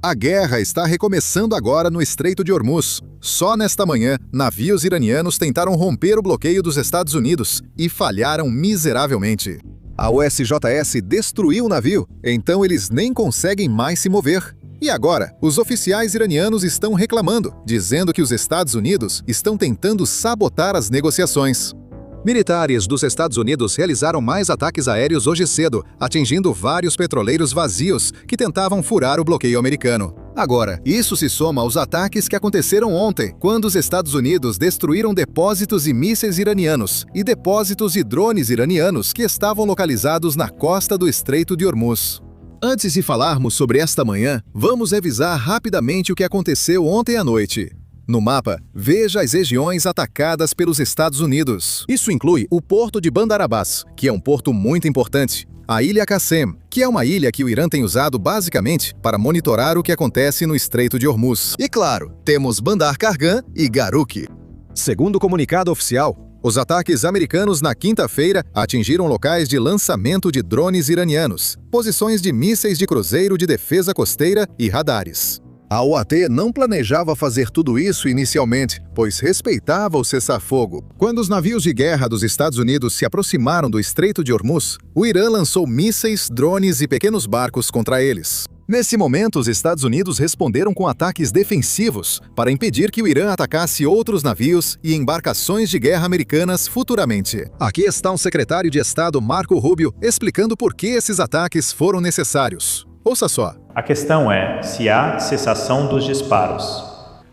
A guerra está recomeçando agora no Estreito de Hormuz. Só nesta manhã, navios iranianos tentaram romper o bloqueio dos Estados Unidos e falharam miseravelmente. A USJS destruiu o navio, então eles nem conseguem mais se mover. E agora, os oficiais iranianos estão reclamando, dizendo que os Estados Unidos estão tentando sabotar as negociações. Militares dos Estados Unidos realizaram mais ataques aéreos hoje cedo, atingindo vários petroleiros vazios que tentavam furar o bloqueio americano. Agora, isso se soma aos ataques que aconteceram ontem, quando os Estados Unidos destruíram depósitos de mísseis iranianos e depósitos de drones iranianos que estavam localizados na costa do Estreito de Hormuz. Antes de falarmos sobre esta manhã, vamos revisar rapidamente o que aconteceu ontem à noite. No mapa, veja as regiões atacadas pelos Estados Unidos. Isso inclui o porto de Bandar Abbas, que é um porto muito importante, a Ilha Qasem, que é uma ilha que o Irã tem usado basicamente para monitorar o que acontece no Estreito de Hormuz. E claro, temos Bandar Kargan e Garuk. Segundo o comunicado oficial, os ataques americanos na quinta-feira atingiram locais de lançamento de drones iranianos, posições de mísseis de cruzeiro de defesa costeira e radares. A OAT não planejava fazer tudo isso inicialmente, pois respeitava o cessar-fogo. Quando os navios de guerra dos Estados Unidos se aproximaram do Estreito de Hormuz, o Irã lançou mísseis, drones e pequenos barcos contra eles. Nesse momento, os Estados Unidos responderam com ataques defensivos para impedir que o Irã atacasse outros navios e embarcações de guerra americanas futuramente. Aqui está o secretário de Estado Marco Rubio explicando por que esses ataques foram necessários. Ouça só. A questão é se há cessação dos disparos.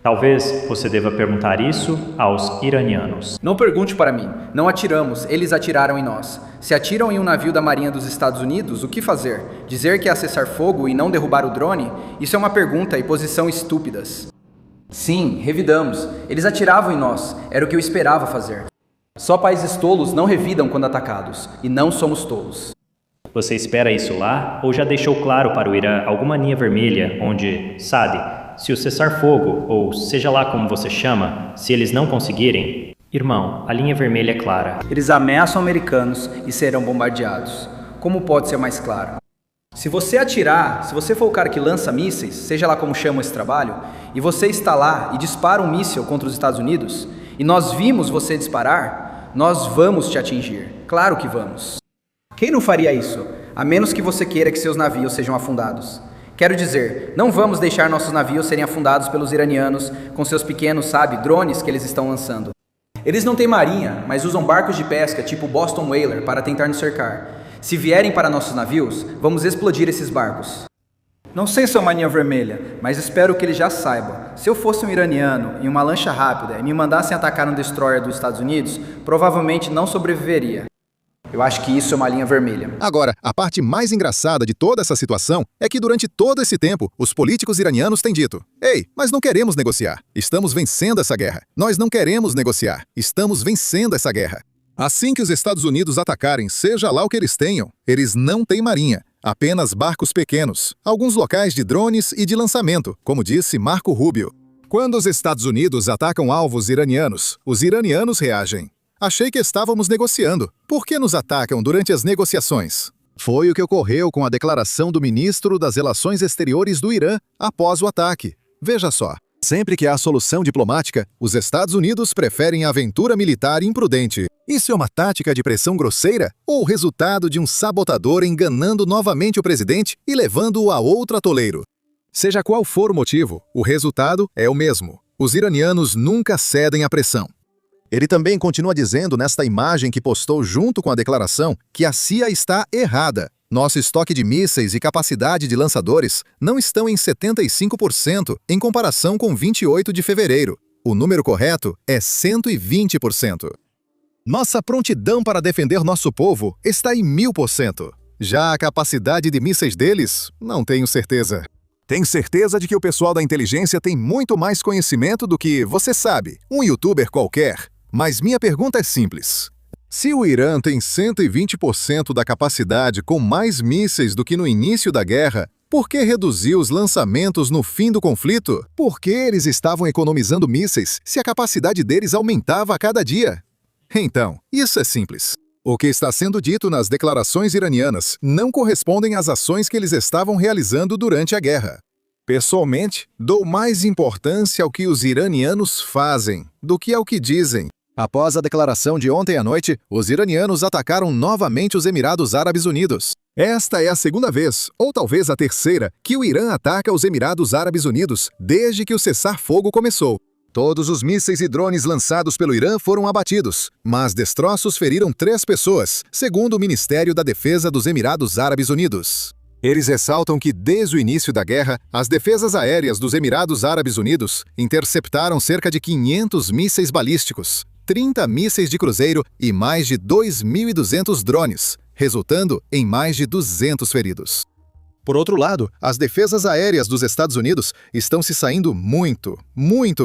Talvez você deva perguntar isso aos iranianos. Não pergunte para mim. Não atiramos, eles atiraram em nós. Se atiram em um navio da Marinha dos Estados Unidos, o que fazer? Dizer que é cessar fogo e não derrubar o drone? Isso é uma pergunta e posição estúpidas. Sim, revidamos. Eles atiravam em nós. Era o que eu esperava fazer. Só países tolos não revidam quando atacados. E não somos tolos. Você espera isso lá ou já deixou claro para o Irã alguma linha vermelha onde, sabe, se o cessar-fogo, ou seja lá como você chama, se eles não conseguirem? Irmão, a linha vermelha é clara. Eles ameaçam americanos e serão bombardeados. Como pode ser mais claro? Se você atirar, se você for o cara que lança mísseis, seja lá como chama esse trabalho, e você está lá e dispara um míssil contra os Estados Unidos, e nós vimos você disparar, nós vamos te atingir. Claro que vamos. Quem não faria isso? A menos que você queira que seus navios sejam afundados. Quero dizer, não vamos deixar nossos navios serem afundados pelos iranianos com seus pequenos, drones que eles estão lançando. Eles não têm marinha, mas usam barcos de pesca tipo Boston Whaler para tentar nos cercar. Se vierem para nossos navios, vamos explodir esses barcos. Não sei sua mania vermelha, mas espero que ele já saiba. Se eu fosse um iraniano em uma lancha rápida e me mandassem atacar um destroyer dos Estados Unidos, provavelmente não sobreviveria. Eu acho que isso é uma linha vermelha. Agora, a parte mais engraçada de toda essa situação é que durante todo esse tempo, os políticos iranianos têm dito: "Ei, mas não queremos negociar. Estamos vencendo essa guerra. Nós não queremos negociar. Estamos vencendo essa guerra." Assim que os Estados Unidos atacarem, seja lá o que eles tenham, eles não têm marinha, apenas barcos pequenos, alguns locais de drones e de lançamento, como disse Marco Rubio. Quando os Estados Unidos atacam alvos iranianos, os iranianos reagem. Achei que estávamos negociando. Por que nos atacam durante as negociações? Foi o que ocorreu com a declaração do ministro das Relações Exteriores do Irã após o ataque. Veja só. Sempre que há solução diplomática, os Estados Unidos preferem a aventura militar imprudente. Isso é uma tática de pressão grosseira ou o resultado de um sabotador enganando novamente o presidente e levando-o a outro atoleiro? Seja qual for o motivo, o resultado é o mesmo. Os iranianos nunca cedem à pressão. Ele também continua dizendo nesta imagem que postou junto com a declaração que a CIA está errada. Nosso estoque de mísseis e capacidade de lançadores não estão em 75% em comparação com 28 de fevereiro. O número correto é 120%. Nossa prontidão para defender nosso povo está em 1000%. Já a capacidade de mísseis deles, não tenho certeza. Tenho certeza de que o pessoal da inteligência tem muito mais conhecimento do que, você sabe, um youtuber qualquer. Mas minha pergunta é simples. Se o Irã tem 120% da capacidade com mais mísseis do que no início da guerra, por que reduziu os lançamentos no fim do conflito? Por que eles estavam economizando mísseis se a capacidade deles aumentava a cada dia? Então, isso é simples. O que está sendo dito nas declarações iranianas não correspondem às ações que eles estavam realizando durante a guerra. Pessoalmente, dou mais importância ao que os iranianos fazem do que ao que dizem. Após a declaração de ontem à noite, os iranianos atacaram novamente os Emirados Árabes Unidos. Esta é a segunda vez, ou talvez a terceira, que o Irã ataca os Emirados Árabes Unidos desde que o cessar-fogo começou. Todos os mísseis e drones lançados pelo Irã foram abatidos, mas destroços feriram 3 pessoas, segundo o Ministério da Defesa dos Emirados Árabes Unidos. Eles ressaltam que, desde o início da guerra, as defesas aéreas dos Emirados Árabes Unidos interceptaram cerca de 500 mísseis balísticos, 30 mísseis de cruzeiro e mais de 2.200 drones, resultando em mais de 200 feridos. Por outro lado, as defesas aéreas dos Estados Unidos estão se saindo muito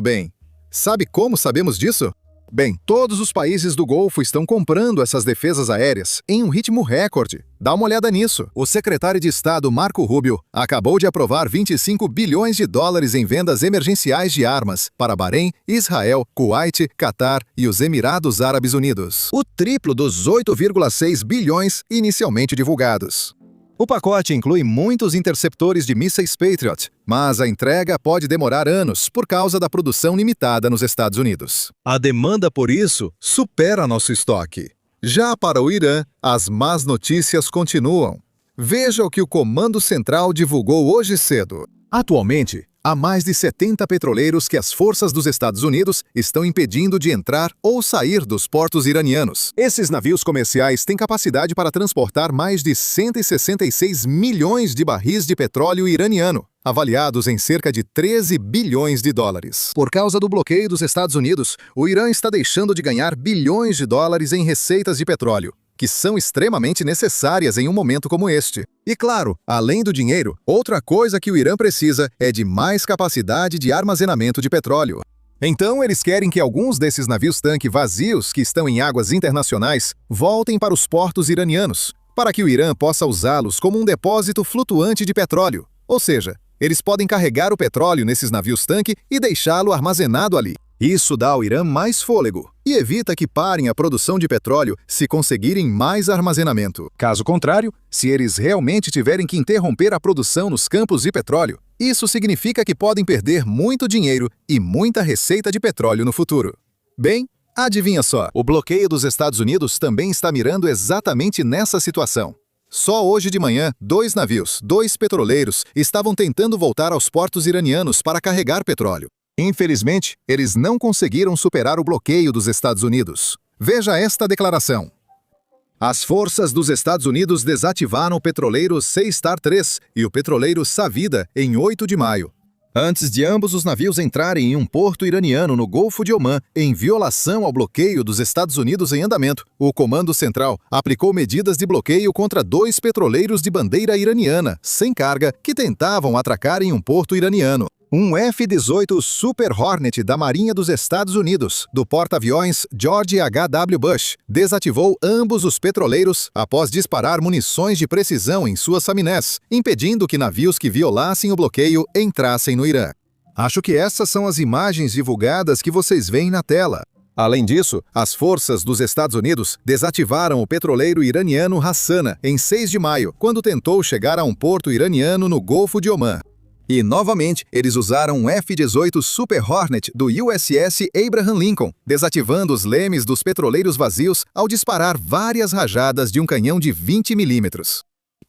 bem. Sabe como sabemos disso? Bem, todos os países do Golfo estão comprando essas defesas aéreas em um ritmo recorde. Dá uma olhada nisso. O secretário de Estado Marco Rubio acabou de aprovar 25 bilhões de dólares em vendas emergenciais de armas para Bahrein, Israel, Kuwait, Catar e os Emirados Árabes Unidos. O triplo dos 8,6 bilhões inicialmente divulgados. O pacote inclui muitos interceptores de mísseis Patriot, mas a entrega pode demorar anos por causa da produção limitada nos Estados Unidos. A demanda por isso supera nosso estoque. Já para o Irã, as más notícias continuam. Veja o que o Comando Central divulgou hoje cedo. Atualmente, há mais de 70 petroleiros que as forças dos Estados Unidos estão impedindo de entrar ou sair dos portos iranianos. Esses navios comerciais têm capacidade para transportar mais de 166 milhões de barris de petróleo iraniano, avaliados em cerca de 13 bilhões de dólares. Por causa do bloqueio dos Estados Unidos, o Irã está deixando de ganhar bilhões de dólares em receitas de petróleo, que são extremamente necessárias em um momento como este. E claro, além do dinheiro, outra coisa que o Irã precisa é de mais capacidade de armazenamento de petróleo. Então, eles querem que alguns desses navios-tanque vazios que estão em águas internacionais voltem para os portos iranianos, para que o Irã possa usá-los como um depósito flutuante de petróleo. Ou seja, eles podem carregar o petróleo nesses navios-tanque e deixá-lo armazenado ali. Isso dá ao Irã mais fôlego e evita que parem a produção de petróleo se conseguirem mais armazenamento. Caso contrário, se eles realmente tiverem que interromper a produção nos campos de petróleo, isso significa que podem perder muito dinheiro e muita receita de petróleo no futuro. Bem, adivinha só, o bloqueio dos Estados Unidos também está mirando exatamente nessa situação. Só hoje de manhã, 2 navios, 2 petroleiros, estavam tentando voltar aos portos iranianos para carregar petróleo. Infelizmente, eles não conseguiram superar o bloqueio dos Estados Unidos. Veja esta declaração. As forças dos Estados Unidos desativaram o petroleiro Seastar 3 e o petroleiro Savida em 8 de maio. Antes de ambos os navios entrarem em um porto iraniano no Golfo de Omã, em violação ao bloqueio dos Estados Unidos em andamento, o Comando Central aplicou medidas de bloqueio contra 2 petroleiros de bandeira iraniana, sem carga, que tentavam atracar em um porto iraniano. Um F-18 Super Hornet da Marinha dos Estados Unidos, do porta-aviões George H.W. Bush, desativou ambos os petroleiros após disparar munições de precisão em suas chaminés, impedindo que navios que violassem o bloqueio entrassem no Irã. Acho que essas são as imagens divulgadas que vocês veem na tela. Além disso, as forças dos Estados Unidos desativaram o petroleiro iraniano Hassana em 6 de maio, quando tentou chegar a um porto iraniano no Golfo de Omã. E, novamente, eles usaram um F-18 Super Hornet do USS Abraham Lincoln, desativando os lemes dos petroleiros vazios ao disparar várias rajadas de um canhão de 20 mm.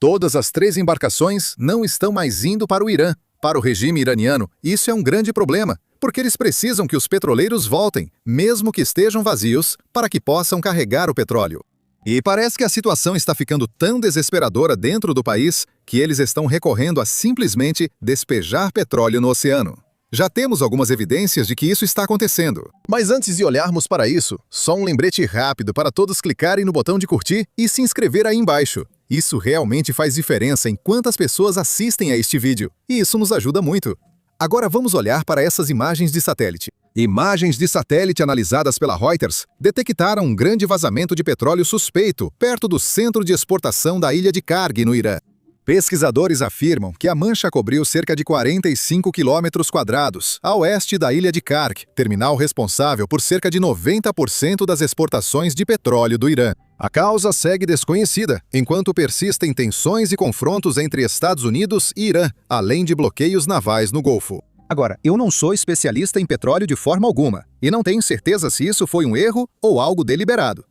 Todas as 3 embarcações não estão mais indo para o Irã. Para o regime iraniano, isso é um grande problema, porque eles precisam que os petroleiros voltem, mesmo que estejam vazios, para que possam carregar o petróleo. E parece que a situação está ficando tão desesperadora dentro do país que eles estão recorrendo a simplesmente despejar petróleo no oceano. Já temos algumas evidências de que isso está acontecendo. Mas antes de olharmos para isso, só um lembrete rápido para todos clicarem no botão de curtir e se inscrever aí embaixo. Isso realmente faz diferença em quantas pessoas assistem a este vídeo, e isso nos ajuda muito. Agora vamos olhar para essas imagens de satélite. Imagens de satélite analisadas pela Reuters detectaram um grande vazamento de petróleo suspeito perto do centro de exportação da ilha de Karg, no Irã. Pesquisadores afirmam que a mancha cobriu cerca de 45 quilômetros quadrados, a oeste da ilha de Kark, terminal responsável por cerca de 90% das exportações de petróleo do Irã. A causa segue desconhecida, enquanto persistem tensões e confrontos entre Estados Unidos e Irã, além de bloqueios navais no Golfo. Agora, eu não sou especialista em petróleo de forma alguma, e não tenho certeza se isso foi um erro ou algo deliberado.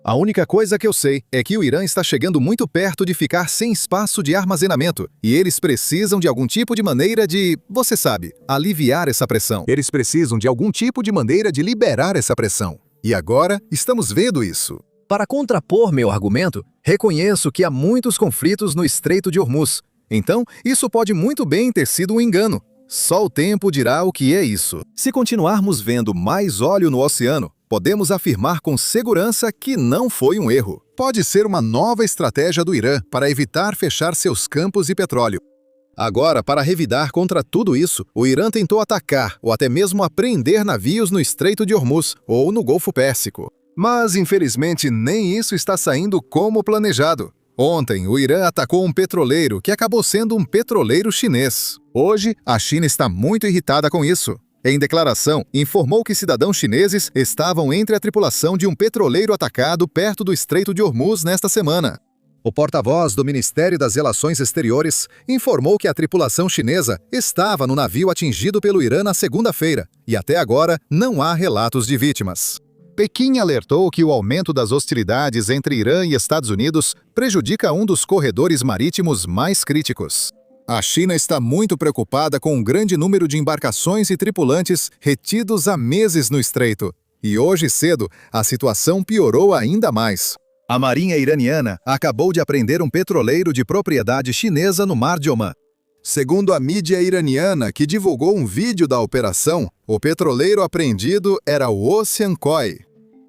A única coisa que eu sei é que o Irã está chegando muito perto de ficar sem espaço de armazenamento, e eles precisam de algum tipo de maneira de, você sabe, aliviar essa pressão. Eles precisam de algum tipo de maneira de liberar essa pressão. E agora, estamos vendo isso. Para contrapor meu argumento, reconheço que há muitos conflitos no Estreito de Hormuz. Então, isso pode muito bem ter sido um engano. Só o tempo dirá o que é isso. Se continuarmos vendo mais óleo no oceano, podemos afirmar com segurança que não foi um erro. Pode ser uma nova estratégia do Irã para evitar fechar seus campos de petróleo. Agora, para revidar contra tudo isso, o Irã tentou atacar ou até mesmo apreender navios no Estreito de Hormuz ou no Golfo Pérsico. Mas, infelizmente, nem isso está saindo como planejado. Ontem, o Irã atacou um petroleiro que acabou sendo um petroleiro chinês. Hoje, a China está muito irritada com isso. Em declaração, informou que cidadãos chineses estavam entre a tripulação de um petroleiro atacado perto do Estreito de Hormuz nesta semana. O porta-voz do Ministério das Relações Exteriores informou que a tripulação chinesa estava no navio atingido pelo Irã na segunda-feira, e até agora não há relatos de vítimas. Pequim alertou que o aumento das hostilidades entre Irã e Estados Unidos prejudica um dos corredores marítimos mais críticos. A China está muito preocupada com um grande número de embarcações e tripulantes retidos há meses no estreito. E hoje cedo, a situação piorou ainda mais. A marinha iraniana acabou de apreender um petroleiro de propriedade chinesa no Mar de Omã. Segundo a mídia iraniana, que divulgou um vídeo da operação, o petroleiro apreendido era o Ocean Koi.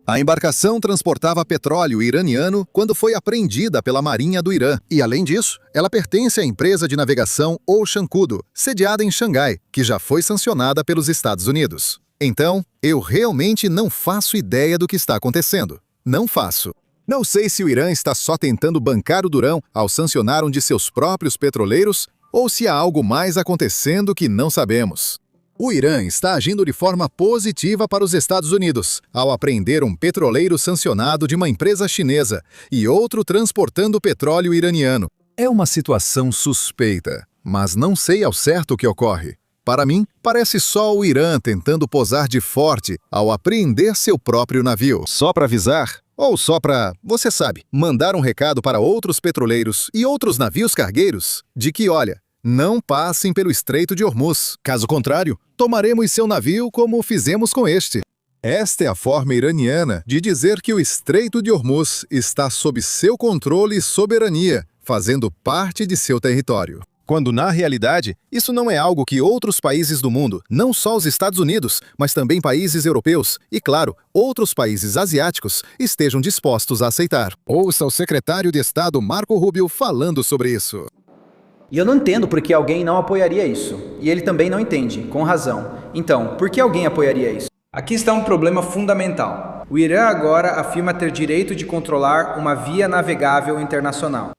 A embarcação transportava petróleo iraniano quando foi apreendida pela Marinha do Irã. E, além disso, ela pertence à empresa de navegação Ocean Kudu, sediada em Xangai, que já foi sancionada pelos Estados Unidos. Então, eu realmente não faço ideia do que está acontecendo. Não faço. Não sei se o Irã está só tentando bancar o durão ao sancionar um de seus próprios petroleiros ou se há algo mais acontecendo que não sabemos. O Irã está agindo de forma positiva para os Estados Unidos, ao apreender um petroleiro sancionado de uma empresa chinesa e outro transportando petróleo iraniano. É uma situação suspeita, mas não sei ao certo o que ocorre. Para mim, parece só o Irã tentando posar de forte ao apreender seu próprio navio. Só para avisar, ou só para, você sabe, mandar um recado para outros petroleiros e outros navios cargueiros de que, olha, não passem pelo Estreito de Hormuz. Caso contrário, tomaremos seu navio como fizemos com este. Esta é a forma iraniana de dizer que o Estreito de Hormuz está sob seu controle e soberania, fazendo parte de seu território. Quando, na realidade, isso não é algo que outros países do mundo, não só os Estados Unidos, mas também países europeus e, claro, outros países asiáticos, estejam dispostos a aceitar. Ouça o secretário de Estado Marco Rubio falando sobre isso. E eu não entendo por que alguém não apoiaria isso. E ele também não entende, com razão. Então, por que alguém apoiaria isso? Aqui está um problema fundamental. O Irã agora afirma ter direito de controlar uma via navegável internacional.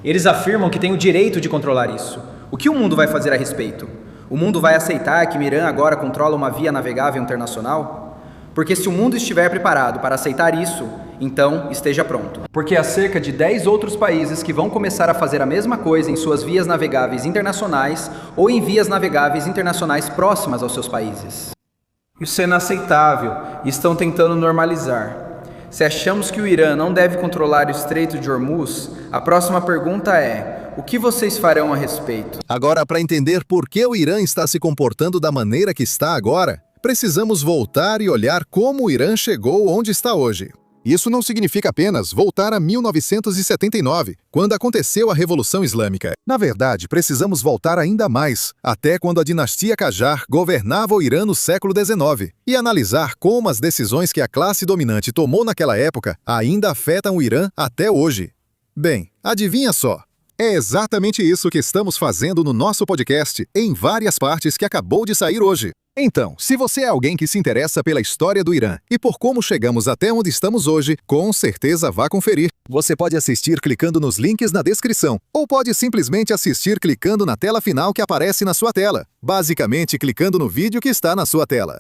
Eles afirmam que tem o direito de controlar isso. O que o mundo vai fazer a respeito? O mundo vai aceitar que o Irã agora controla uma via navegável internacional? Porque se o mundo estiver preparado para aceitar isso, então esteja pronto. Porque há cerca de 10 outros países que vão começar a fazer a mesma coisa em suas vias navegáveis internacionais ou em vias navegáveis internacionais próximas aos seus países. Isso é inaceitável e estão tentando normalizar. Se achamos que o Irã não deve controlar o Estreito de Hormuz, a próxima pergunta é: o que vocês farão a respeito? Agora, para entender por que o Irã está se comportando da maneira que está agora, precisamos voltar e olhar como o Irã chegou onde está hoje. Isso não significa apenas voltar a 1979, quando aconteceu a Revolução Islâmica. Na verdade, precisamos voltar ainda mais, até quando a dinastia Qajar governava o Irã no século XIX, e analisar como as decisões que a classe dominante tomou naquela época ainda afetam o Irã até hoje. Bem, adivinha só. É exatamente isso que estamos fazendo no nosso podcast, em várias partes que acabou de sair hoje. Então, se você é alguém que se interessa pela história do Irã e por como chegamos até onde estamos hoje, com certeza vá conferir. Você pode assistir clicando nos links na descrição, ou pode simplesmente assistir clicando na tela final que aparece na sua tela, basicamente clicando no vídeo que está na sua tela.